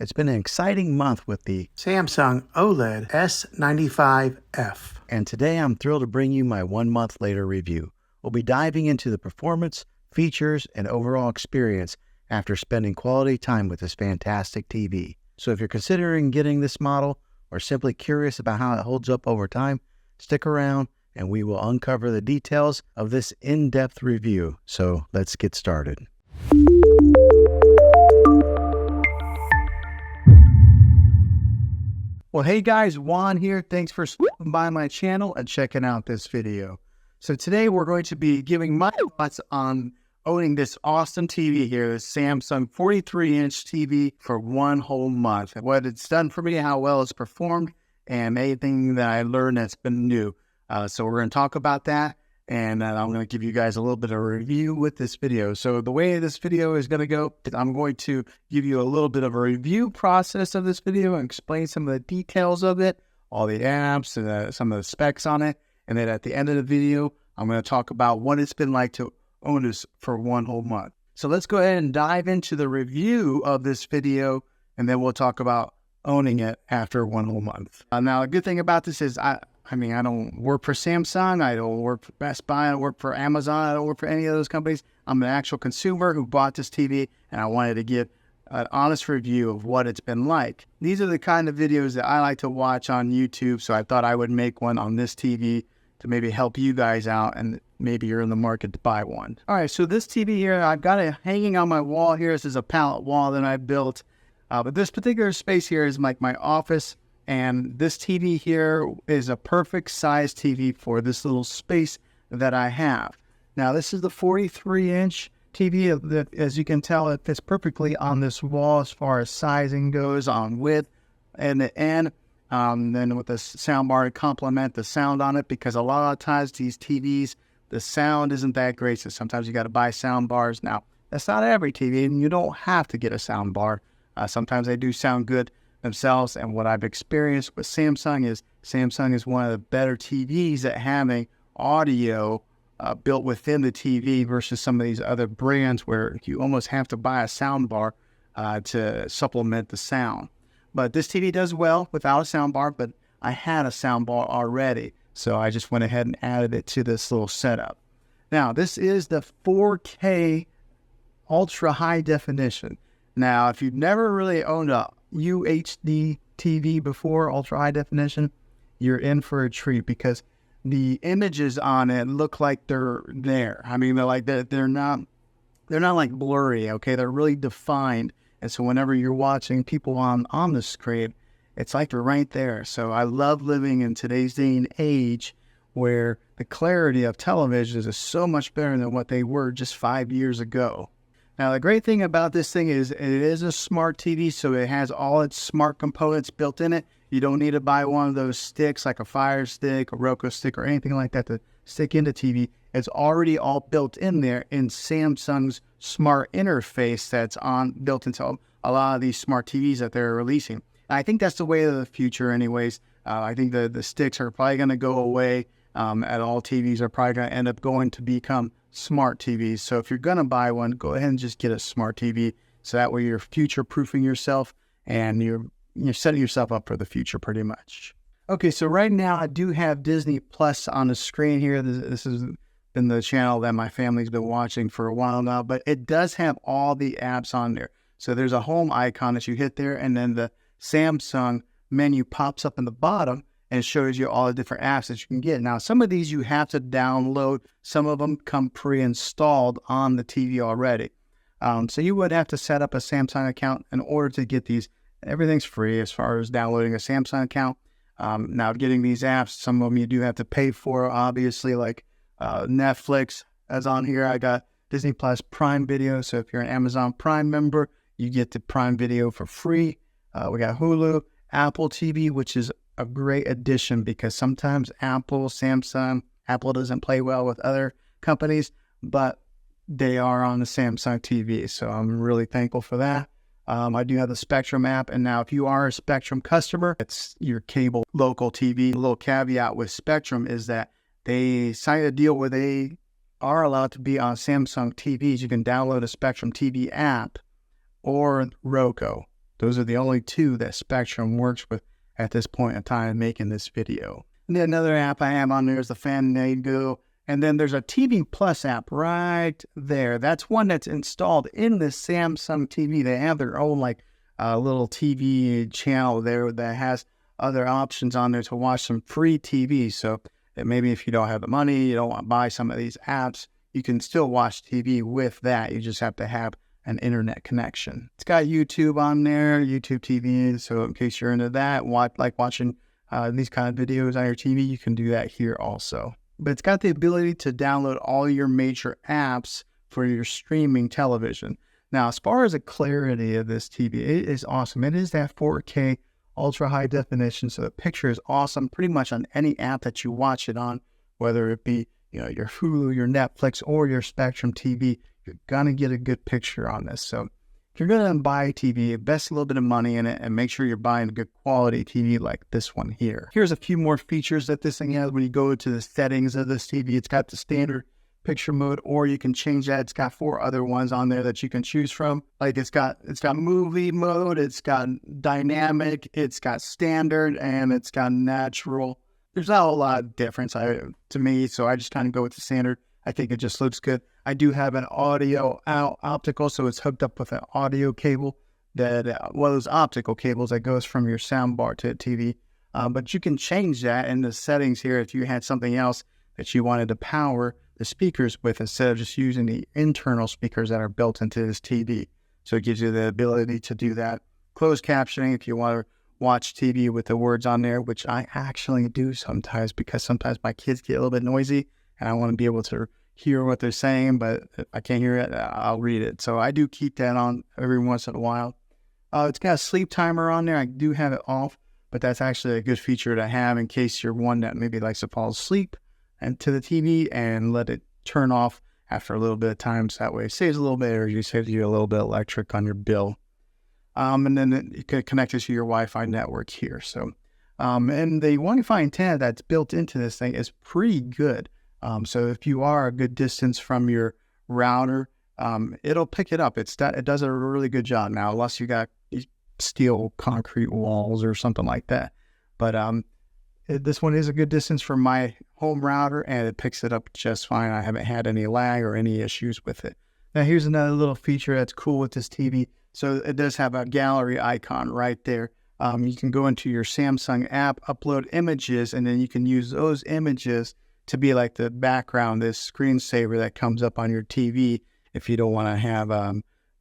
It's been an exciting month with the Samsung OLED S95F. and today I'm thrilled to bring you my 1 month later review. We'll be diving into the performance, features, and overall experience after spending quality time with this fantastic TV. So if you're considering getting this model or simply curious about how it holds up over time, stick around and we will uncover the details of this in-depth review. So let's get started. Well, hey guys, Juan here. Thanks for stopping by my channel and checking out this video. So today we're going to be giving my thoughts on owning this awesome TV here, this Samsung 43-inch TV for 1 whole month. What it's done for me, how well it's performed, and anything that I learned that's been new. So we're going to talk about that, and I'm going to give you guys a little bit of a review with this video. So the way this video is going to go, I'm going to give you a little bit of a review process of this video and explain some of the details of it, all the apps, and some of the specs on it. And then at the end of the video, I'm going to talk about what it's been like to own this for 1 whole month. So let's go ahead and dive into the review of this video, and then we'll talk about owning it after 1 whole month. Now, the good thing about this is I don't work for Samsung, I don't work for Best Buy, I don't work for Amazon, I don't work for any of those companies. I'm an actual consumer who bought this TV, and I wanted to give an honest review of what it's been like. These are the kind of videos that I like to watch on YouTube, so I thought I would make one on this TV to maybe help you guys out, and maybe you're in the market to buy one. All right, so this TV here, I've got it hanging on my wall here. This is a pallet wall that I built, but this particular space here is like my office. And this TV here is a perfect size TV for this little space that I have. Now, this is the 43-inch TV that, as you can tell, it fits perfectly on this wall as far as sizing goes, on width and the end. Then with the soundbar to complement the sound on it, because a lot of times these TVs, the sound isn't that great. So sometimes you got to buy sound bars. Now, that's not every TV, and you don't have to get a sound bar. Sometimes they do sound good themselves, and what I've experienced with Samsung is one of the better TVs at having audio built within the TV versus some of these other brands where you almost have to buy a sound bar to supplement the sound. But this TV does well without a sound bar, but I had a sound bar already, so I just went ahead and added it to this little setup. Now, this is the 4K ultra high definition. Now, if you've never really owned a UHD TV before, ultra high definition, you're in for a treat, because the images on it look like they're there. I mean, they're not like blurry, okay? They're really defined. And so whenever you're watching people on the screen, it's like they're right there. So I love living in today's day and age where the clarity of televisions is so much better than what they were just 5 years ago. Now, the great thing about this thing is it is a smart TV, so it has all its smart components built in it. You don't need to buy one of those sticks like a Fire Stick, a Roku stick, or anything like that to stick into TV. It's already all built in there in Samsung's smart interface that's built into a lot of these smart TVs that they're releasing. And I think that's the way of the future anyways. I think the sticks are probably going to go away, and all TVs are probably going to end up going to become smart TVs. So if you're going to buy one, go ahead and just get a smart TV. So that way you're future-proofing yourself and you're setting yourself up for the future pretty much. Okay, so right now I do have Disney Plus on the screen here. This has been the channel that my family's been watching for a while now, but it does have all the apps on there. So there's a home icon that you hit there, and then the Samsung menu pops up in the bottom and shows you all the different apps that you can get. Now, some of these you have to download. Some of them come pre-installed on the TV already. So you would have to set up a Samsung account in order to get these. Everything's free as far as downloading a Samsung account. Now, getting these apps, some of them you do have to pay for, obviously, like Netflix. As on here, I got Disney Plus Prime Video. So if you're an Amazon Prime member, you get the Prime Video for free. We got Hulu, Apple TV, which is a great addition, because sometimes Apple doesn't play well with other companies, but they are on the Samsung TV. So I'm really thankful for that. I do have the Spectrum app, and now if you are a Spectrum customer, it's your cable local TV. A little caveat with Spectrum is that they signed a deal where they are allowed to be on Samsung TVs. You can download a Spectrum TV app or Roku Those are the only two that Spectrum works with at this point in time making this video. And then another app I have on there is the Fandango. And then there's a TV Plus app right there. That's one that's installed in the Samsung TV. They have their own little TV channel there that has other options on there to watch some free TV. So that maybe if you don't have the money, you don't want to buy some of these apps, you can still watch TV with that. You just have to have an internet connection. It's got YouTube on there, YouTube TV. So in case you're into that, watching these kind of videos on your TV, you can do that here also. But it's got the ability to download all your major apps for your streaming television. Now, as far as the clarity of this TV, it is awesome. It is that 4K ultra high definition, so the picture is awesome pretty much on any app that you watch it on, whether it be your Hulu, your Netflix, or your Spectrum TV. You're gonna get a good picture on this. So if you're gonna buy a TV, invest a little bit of money in it and make sure you're buying a good quality TV like this one here. Here's a few more features that this thing has when you go to the settings of this TV. It's got the standard picture mode, or you can change that. It's got 4 other ones on there that you can choose from. Like it's got movie mode, it's got dynamic, it's got standard, and it's got natural. There's not a lot of difference to me, so I just kind of go with the standard. I think it just looks good. I do have an audio optical, so it's hooked up with an audio cable that, one of those optical cables that goes from your sound bar to the TV. But you can change that in the settings here if you had something else that you wanted to power the speakers with instead of just using the internal speakers that are built into this TV. So it gives you the ability to do that. Closed captioning if you want to watch TV with the words on there, which I actually do sometimes because sometimes my kids get a little bit noisy and I want to be able to hear what they're saying, but if I can't hear it, I'll read it. So I do keep that on every once in a while. It's got a sleep timer on there. I do have it off, but that's actually a good feature to have in case you're one that maybe likes to fall asleep and to the TV and let it turn off after a little bit of time. So that way it saves a little bit of energy, saves you a little bit of electric on your bill. And then you can connect it to your Wi-Fi network here. So, and the Wi-Fi antenna that's built into this thing is pretty good. So if you are a good distance from your router, it'll pick it up. It does a really good job now, unless you got steel concrete walls or something like that. But this one is a good distance from my home router, and it picks it up just fine. I haven't had any lag or any issues with it. Now here's another little feature that's cool with this TV. So it does have a gallery icon right there. You can go into your Samsung app, upload images, and then you can use those images to be like the background, this screensaver that comes up on your TV if you don't want to have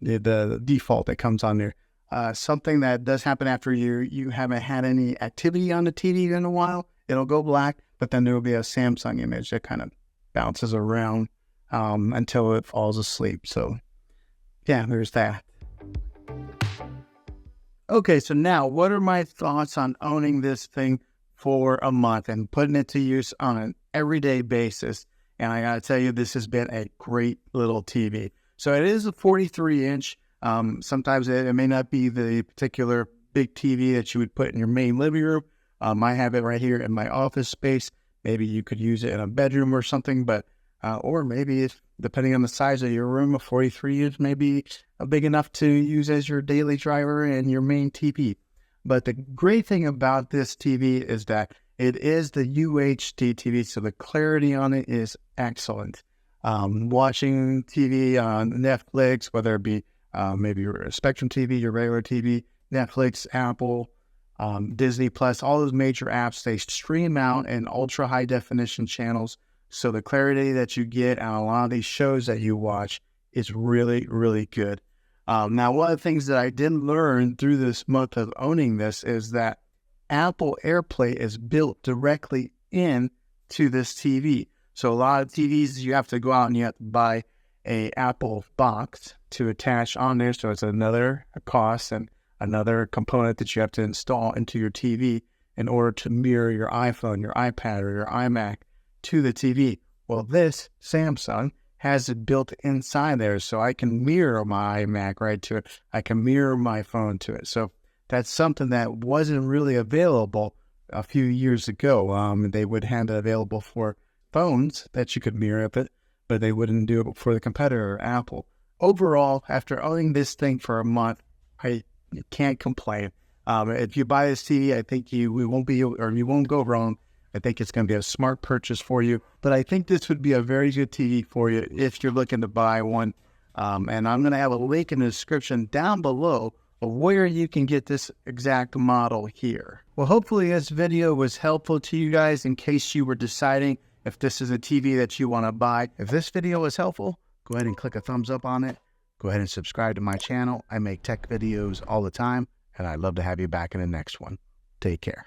the default that comes on there. Something that does happen after you haven't had any activity on the TV in a while, it'll go black, but then there will be a Samsung image that kind of bounces around until it falls asleep. So yeah, there's that. Okay, so now what are my thoughts on owning this thing for a month and putting it to use on an everyday basis? And I gotta tell you, this has been a great little TV. So it is a 43-inch. Sometimes it may not be the particular big TV that you would put in your main living room. I have it right here in my office space. Maybe you could use it in a bedroom or something, but or maybe if, depending on the size of your room, a 43-inch may be big enough to use as your daily driver and your main TV. But the great thing about this TV is that it is the UHD TV, so the clarity on it is excellent. Watching TV on Netflix, whether it be maybe your Spectrum TV, your regular TV, Netflix, Apple, Disney Plus, all those major apps, they stream out in ultra high definition channels. So the clarity that you get on a lot of these shows that you watch is really, really good. Now, one of the things that I did learn through this month of owning this is that Apple AirPlay is built directly into this TV. So a lot of TVs, you have to go out and you have to buy a Apple box to attach on there. So it's another cost and another component that you have to install into your TV in order to mirror your iPhone, your iPad, or your iMac to the TV. Well, this Samsung has it built inside there, so I can mirror my iMac right to it. I can mirror my phone to it. So that's something that wasn't really available a few years ago. They would have it available for phones that you could mirror it, but they wouldn't do it for the competitor, Apple. Overall, after owning this thing for a month, I You can't complain. If you buy this TV, I think you won't go wrong. I think it's going to be a smart purchase for you. But I think this would be a very good TV for you if you're looking to buy one. And I'm going to have a link in the description down below of where you can get this exact model here. Well, hopefully this video was helpful to you guys in case you were deciding if this is a TV that you want to buy. If this video was helpful, go ahead and click a thumbs up on it. Go ahead and subscribe to my channel. I make tech videos all the time, and I'd love to have you back in the next one. Take care.